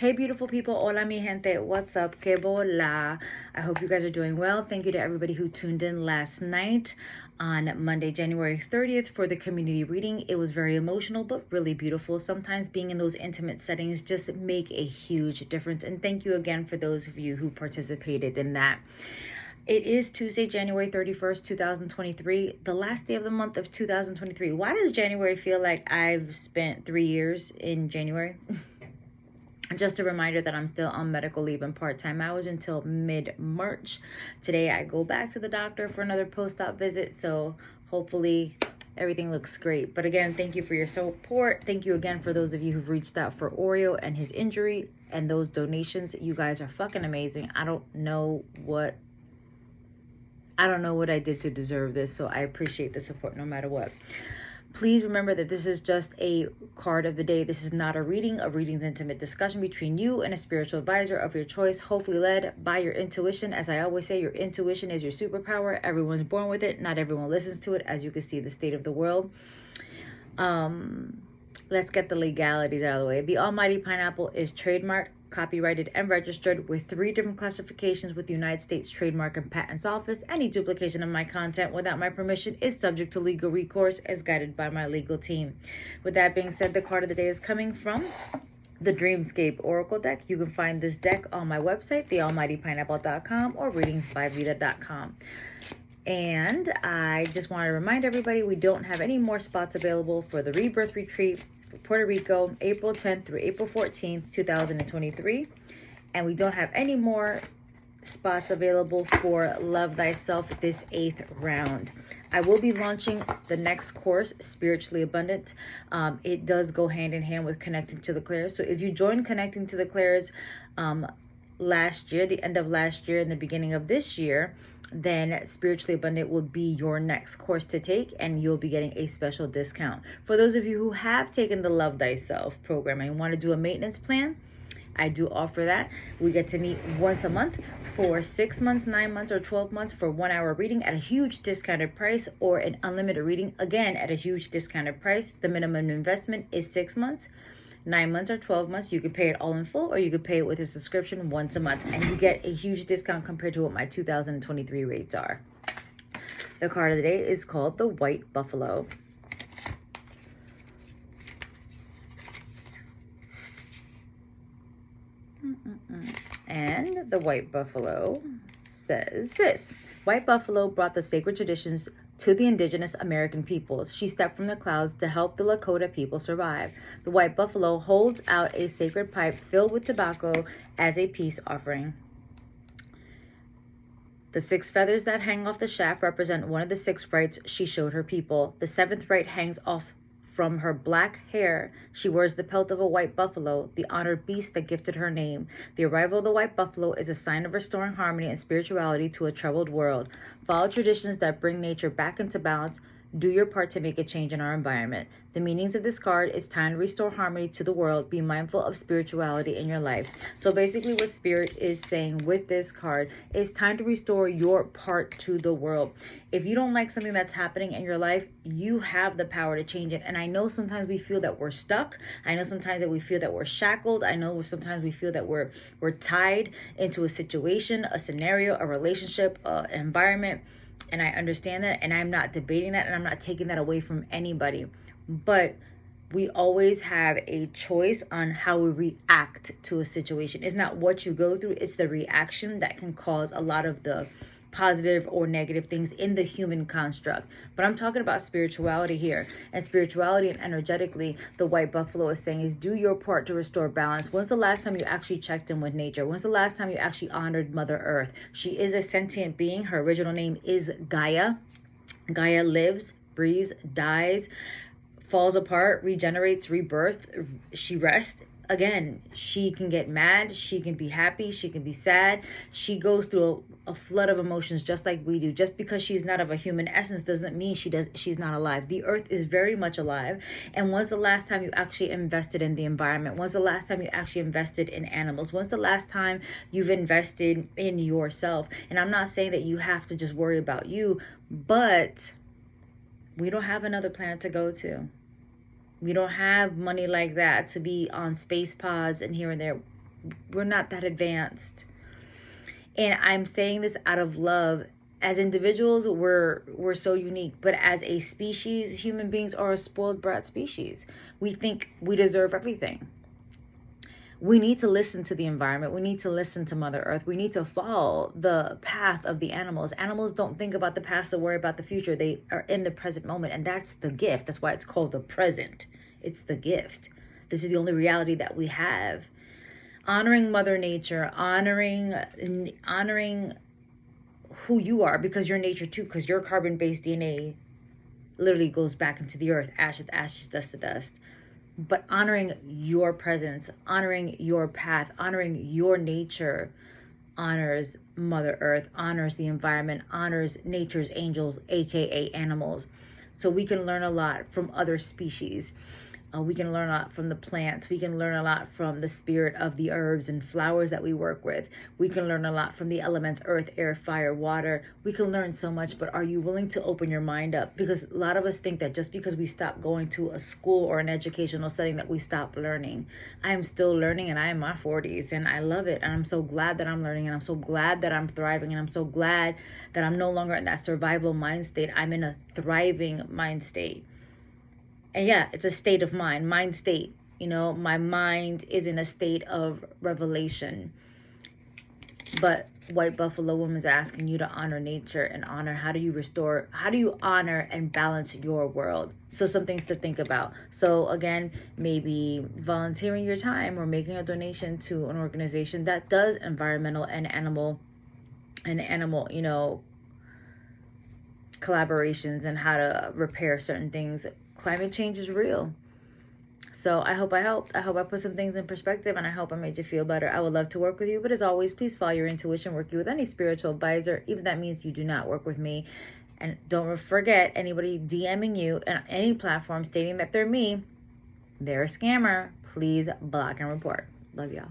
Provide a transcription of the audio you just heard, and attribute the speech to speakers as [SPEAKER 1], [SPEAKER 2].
[SPEAKER 1] Hey beautiful people, hola mi gente, what's up, que bola? I hope you guys are doing well. Thank you to everybody who tuned in last night on Monday, January 30th for the community reading. It was very emotional, but really beautiful. Sometimes being in those intimate settings just make a huge difference. And thank you again for those of you who participated in that. It is Tuesday, January 31st, 2023, the last day of the month of 2023. Why does January feel like I've spent 3 years in January? Just a reminder that I'm still on medical leave and part-time hours until mid-March. Today I go back to the doctor for another post-op visit, so hopefully everything looks great. But again, thank you for your support. Thank you again for those of you who've reached out for Oreo and his injury and those donations. You guys are fucking amazing. I don't know what I did to deserve this, so I appreciate the support no matter what. Please remember that this is just a card of the day. This is not a reading. A reading is intimate discussion between you and a spiritual advisor of your choice, hopefully led by your intuition. As I always say, your intuition is your superpower. Everyone's born with it. Not everyone listens to it, as you can see the state of the world. Let's get the legalities out of the way. The Almighty Pineapple is trademarked, copyrighted, and registered with 3 different classifications with the United States Trademark and Patents Office. Any duplication of my content without my permission is subject to legal recourse as guided by my legal team. With that being said, the card of the day is coming from the Dreamscape Oracle deck. You can find this deck on my website, thealmightypineapple.com or readingsbyvita.com. And I just want to remind everybody, we don't have any more spots available for the Rebirth Retreat for Puerto Rico, April 10th through April 14th, 2023. And we don't have any more spots available for Love Thyself this 8th round. I will be launching the next course, Spiritually Abundant. It does go hand in hand with Connecting to the Clairs. So if you join Connecting to the Clairs last year, the end of last year and the beginning of this year, then Spiritually Abundant will be your next course to take, and you'll be getting a special discount. For those of you who have taken the Love Thyself program and want to do a maintenance plan, I do offer that. We get to meet once a month for 6 months, 9 months, or 12 months for 1 hour reading at a huge discounted price, or an unlimited reading, again, at a huge discounted price. The minimum investment is 6 months. 9 months or 12 months, you can pay it all in full, or you could pay it with a subscription once a month, and you get a huge discount compared to what my 2023 rates are. The card of the day is called the White Buffalo. And the White Buffalo says this: White Buffalo brought the sacred traditions to the indigenous American peoples. She stepped from the clouds to help the Lakota people survive. The White Buffalo holds out a sacred pipe filled with tobacco as a peace offering. The 6 feathers that hang off the shaft represent one of the 6 rights she showed her people. The 7th right hangs off from her black hair. She wears the pelt of a white buffalo, the honored beast that gifted her name. The arrival of the white buffalo is a sign of restoring harmony and spirituality to a troubled world. Follow traditions that bring nature back into balance. Do your part to make a change in our environment. The meanings of this card is time to restore harmony to the world. Be mindful of spirituality in your life. So basically what Spirit is saying with this card is time to restore your part to the world. If you don't like something that's happening in your life, you have the power to change it. And I know sometimes we feel that we're stuck. I know sometimes that we feel that we're shackled. I know sometimes we feel that we're tied into a situation, a scenario, a relationship, an environment. And I understand that, and I'm not debating that, and I'm not taking that away from anybody. But we always have a choice on how we react to a situation. It's not what you go through, it's the reaction that can cause a lot of the positive or negative things in the human construct. But I'm talking about spirituality here. And spirituality and energetically, the White Buffalo is saying is do your part to restore balance. When's the last time you actually checked in with nature? When's the last time you actually honored Mother Earth? She is a sentient being. Her original name is Gaia. Gaia lives, breathes, dies, falls apart, regenerates, rebirth. She rests. Again, she can get mad, she can be happy, she can be sad. She goes through a flood of emotions just like we do. Just because she's not of a human essence doesn't mean she's not alive. The earth is very much alive. And when's the last time you actually invested in the environment? When's the last time you actually invested in animals? When's the last time you've invested in yourself? And I'm not saying that you have to just worry about you, but we don't have another planet to go to. We don't have money like that to be on space pods and here and there. We're not that advanced. And I'm saying this out of love. As individuals, we're so unique, but as a species, human beings are a spoiled brat species. We think we deserve everything. We need to listen to the environment. We need to listen to Mother Earth. We need to follow the path of the animals. Animals don't think about the past or worry about the future. They are in the present moment, and that's the gift. That's why it's called the present. It's the gift. This is the only reality that we have. Honoring Mother Nature, honoring who you are, because you're nature too, because your carbon-based DNA literally goes back into the earth, ashes to ashes, dust to dust. But honoring your presence, honoring your path, honoring your nature honors Mother Earth, honors the environment, honors nature's angels, aka animals. So we can learn a lot from other species. We can learn a lot from the plants. We can learn a lot from the spirit of the herbs and flowers that we work with. We can learn a lot from the elements, earth, air, fire, water. We can learn so much, but are you willing to open your mind up? Because a lot of us think that just because we stop going to a school or an educational setting that we stop learning. I am still learning, and I am in my 40s, and I love it. And I'm so glad that I'm learning, and I'm so glad that I'm thriving, and I'm so glad that I'm no longer in that survival mind state. I'm in a thriving mind state. And yeah, it's a state of mind state. You know, my mind is in a state of revelation. But White Buffalo Woman is asking you to honor nature and honor. How do you honor and balance your world? So some things to think about. So again, maybe volunteering your time or making a donation to an organization that does environmental and animal, you know, collaborations and how to repair certain things. Climate change is real. So I hope I helped. I hope I put some things in perspective, and I hope I made you feel better. I would love to work with you, but as always, please follow your intuition. Work you with any spiritual advisor, even if that means you do not work with me. And don't forget, anybody DMing you on any platform stating that they're me, they're a scammer. Please block and report. Love y'all.